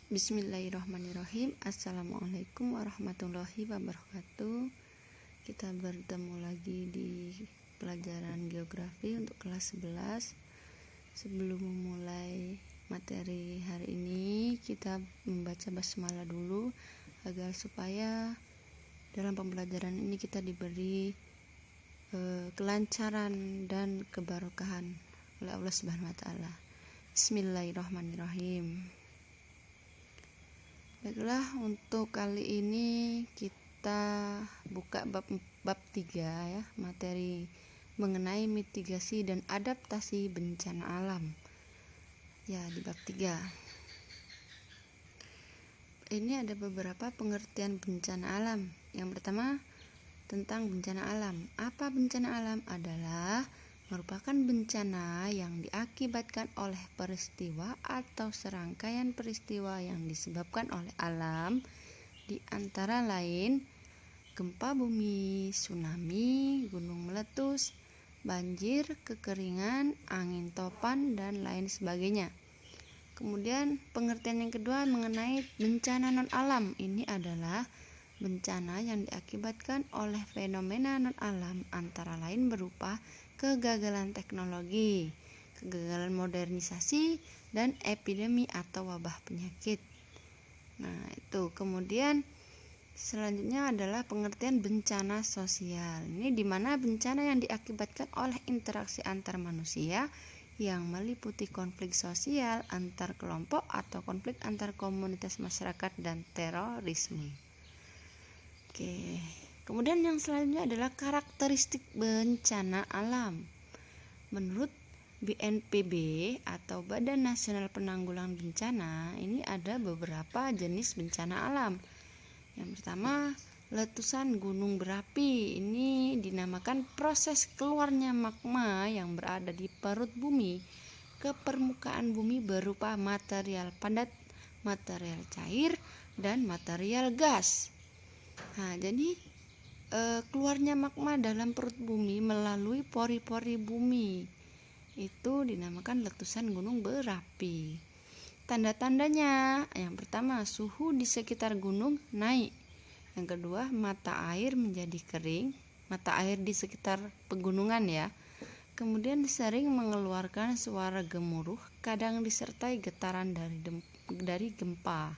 Bismillahirrahmanirrahim. Assalamualaikum warahmatullahi wabarakatuh. Kita bertemu lagi di pelajaran geografi untuk kelas 11. Sebelum memulai materi hari ini, kita membaca basmalah dulu agar supaya dalam pembelajaran ini kita diberi kelancaran dan keberkahan oleh Allah Subhanahu wa taala. Bismillahirrahmanirrahim. Baiklah, untuk kali ini kita buka bab 3 ya, materi mengenai mitigasi dan adaptasi bencana alam. Ya, di bab 3. Ini ada beberapa pengertian bencana alam. Yang pertama, tentang bencana alam. Apa bencana alam? Adalah merupakan bencana yang diakibatkan oleh peristiwa atau serangkaian peristiwa yang disebabkan oleh alam, di antara lain gempa bumi, tsunami, gunung meletus, banjir, kekeringan, angin topan, dan lain sebagainya. Kemudian pengertian yang kedua mengenai bencana non alam. Ini adalah bencana yang diakibatkan oleh fenomena non alam, antara lain berupa kegagalan teknologi, kegagalan modernisasi, dan epidemi atau wabah penyakit. Nah, itu. Kemudian selanjutnya adalah pengertian bencana sosial. Ini di mana bencana yang diakibatkan oleh interaksi antar manusia yang meliputi konflik sosial antar kelompok atau konflik antar komunitas masyarakat dan terorisme. Oke. Kemudian yang selanjutnya adalah karakteristik bencana alam. Menurut BNPB atau Badan Nasional Penanggulangan Bencana, ini ada beberapa jenis bencana alam. Yang pertama, letusan gunung berapi. Ini dinamakan proses keluarnya magma yang berada di perut bumi ke permukaan bumi berupa material padat, material cair, dan material gas. Nah, jadi keluarnya magma dalam perut bumi melalui pori-pori bumi itu dinamakan letusan gunung berapi. Tanda-tandanya, yang pertama, suhu di sekitar gunung naik. Yang kedua, mata air menjadi kering, mata air di sekitar pegunungan ya. Kemudian sering mengeluarkan suara gemuruh, kadang disertai getaran dari gempa.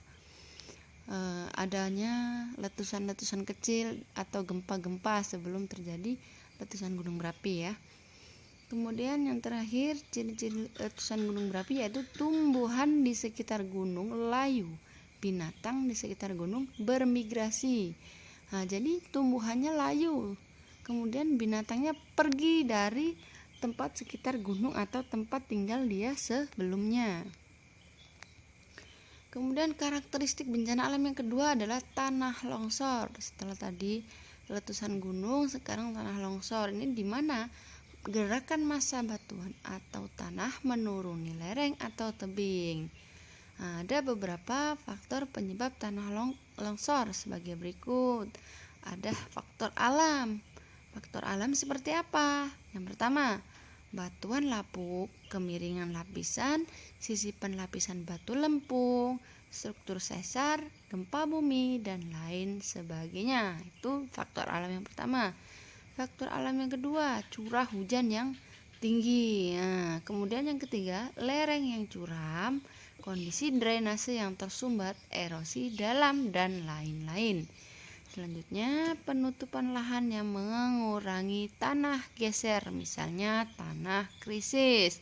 Adanya letusan-letusan kecil atau gempa-gempa sebelum terjadi letusan gunung berapi ya. Kemudian yang terakhir, ciri-ciri letusan gunung berapi yaitu tumbuhan di sekitar gunung layu, binatang di sekitar gunung bermigrasi. Nah, jadi tumbuhannya layu, kemudian binatangnya pergi dari tempat sekitar gunung atau tempat tinggal dia sebelumnya. Kemudian karakteristik bencana alam yang kedua adalah tanah longsor. Setelah tadi letusan gunung, sekarang tanah longsor. Ini di mana gerakan massa batuan atau tanah menuruni lereng atau tebing. Nah, ada beberapa faktor penyebab tanah longsor sebagai berikut. Ada faktor alam. Faktor alam seperti apa? Yang pertama, batuan lapuk, kemiringan lapisan, sisipan lapisan batu lempung, struktur sesar, gempa bumi, dan lain sebagainya. Itu faktor alam yang pertama. Faktor alam yang kedua, curah hujan yang tinggi. Nah, kemudian yang ketiga, lereng yang curam, kondisi drainase yang tersumbat, erosi dalam, dan lain-lain. Selanjutnya, penutupan lahan yang mengurangi tanah geser, misalnya tanah krisis.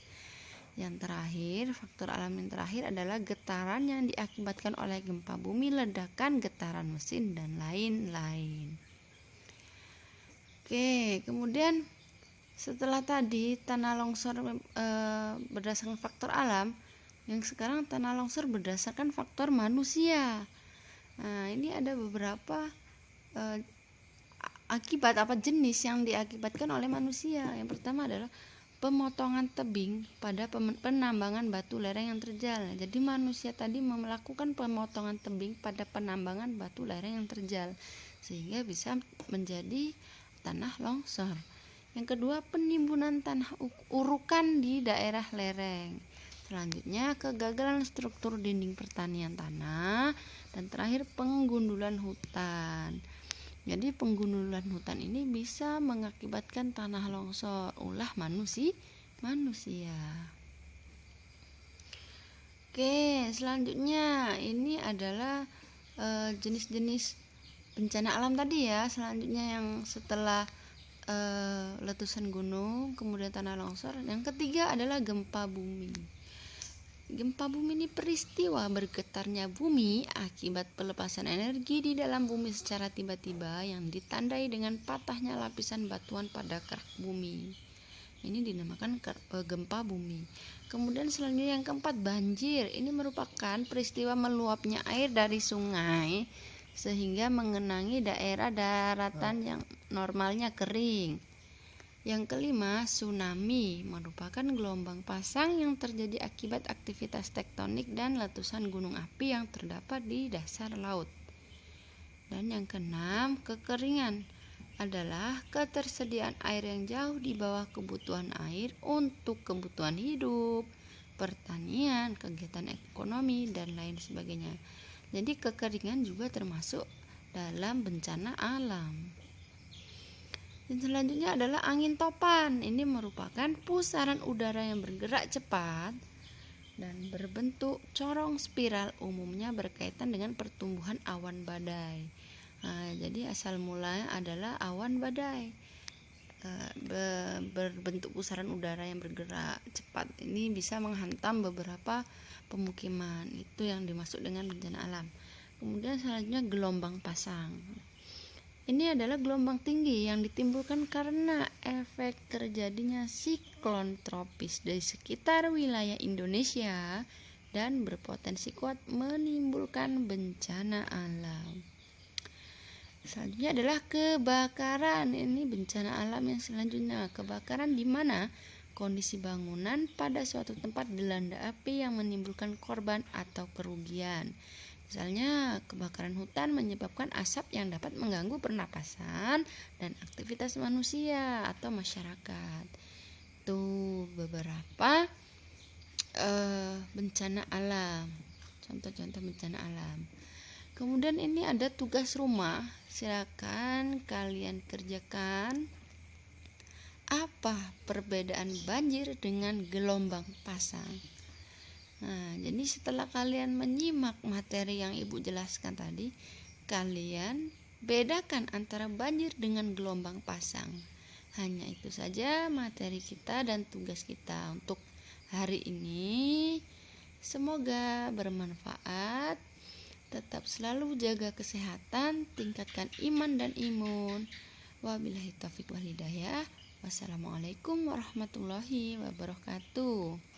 Yang terakhir, faktor alam yang terakhir adalah getaran yang diakibatkan oleh gempa bumi, ledakan, getaran mesin, dan lain-lain. Oke, kemudian setelah tadi tanah longsor berdasarkan faktor alam, yang sekarang tanah longsor berdasarkan faktor manusia. Nah, ini ada beberapa akibat apa jenis yang diakibatkan oleh manusia. Yang pertama adalah pemotongan tebing pada penambangan batu lereng yang terjal. Jadi manusia tadi melakukan pemotongan tebing pada penambangan batu lereng yang terjal sehingga bisa menjadi tanah longsor. Yang kedua, penimbunan tanah urukan di daerah lereng. Selanjutnya kegagalan struktur dinding pertanian tanah, dan terakhir penggundulan hutan. Jadi penggundulan hutan ini bisa mengakibatkan tanah longsor, ulah manusia. Oke, selanjutnya ini adalah jenis-jenis bencana alam tadi ya. Selanjutnya yang setelah letusan gunung, kemudian tanah longsor. Yang ketiga adalah gempa bumi. Gempa bumi ini peristiwa bergetarnya bumi akibat pelepasan energi di dalam bumi secara tiba-tiba yang ditandai dengan patahnya lapisan batuan pada kerak bumi. Ini dinamakan gempa bumi. Kemudian selanjutnya yang keempat, banjir. Ini merupakan peristiwa meluapnya air dari sungai sehingga mengenangi daerah daratan yang normalnya kering. Yang kelima, tsunami merupakan gelombang pasang yang terjadi akibat aktivitas tektonik dan letusan gunung api yang terdapat di dasar laut. Dan yang keenam, kekeringan adalah ketersediaan air yang jauh di bawah kebutuhan air untuk kebutuhan hidup, pertanian, kegiatan ekonomi, dan lain sebagainya. Jadi kekeringan juga termasuk dalam bencana alam. Dan selanjutnya adalah angin topan. Ini merupakan pusaran udara yang bergerak cepat dan berbentuk corong spiral, umumnya berkaitan dengan pertumbuhan awan badai. Jadi asal mulanya adalah awan badai, berbentuk pusaran udara yang bergerak cepat. Ini bisa menghantam beberapa pemukiman. Itu yang dimaksud dengan bencana alam. Kemudian selanjutnya gelombang pasang. Ini adalah gelombang tinggi yang ditimbulkan karena efek terjadinya siklon tropis di sekitar wilayah Indonesia dan berpotensi kuat menimbulkan bencana alam. Selanjutnya adalah kebakaran. Ini bencana alam yang selanjutnya. Kebakaran di mana kondisi bangunan pada suatu tempat dilanda api yang menimbulkan korban atau kerugian. Misalnya kebakaran hutan menyebabkan asap yang dapat mengganggu pernapasan dan aktivitas manusia atau masyarakat. Itu beberapa bencana alam, contoh-contoh bencana alam. Kemudian ini ada tugas rumah, silakan kalian kerjakan. Apa perbedaan banjir dengan gelombang pasang? Nah, jadi setelah kalian menyimak materi yang Ibu jelaskan tadi, kalian bedakan antara banjir dengan gelombang pasang. Hanya itu saja materi kita dan tugas kita untuk hari ini. Semoga bermanfaat. Tetap selalu jaga kesehatan, tingkatkan iman dan imun. Wabillahi taufiq wal hidayah. Wassalamualaikum warahmatullahi wabarakatuh.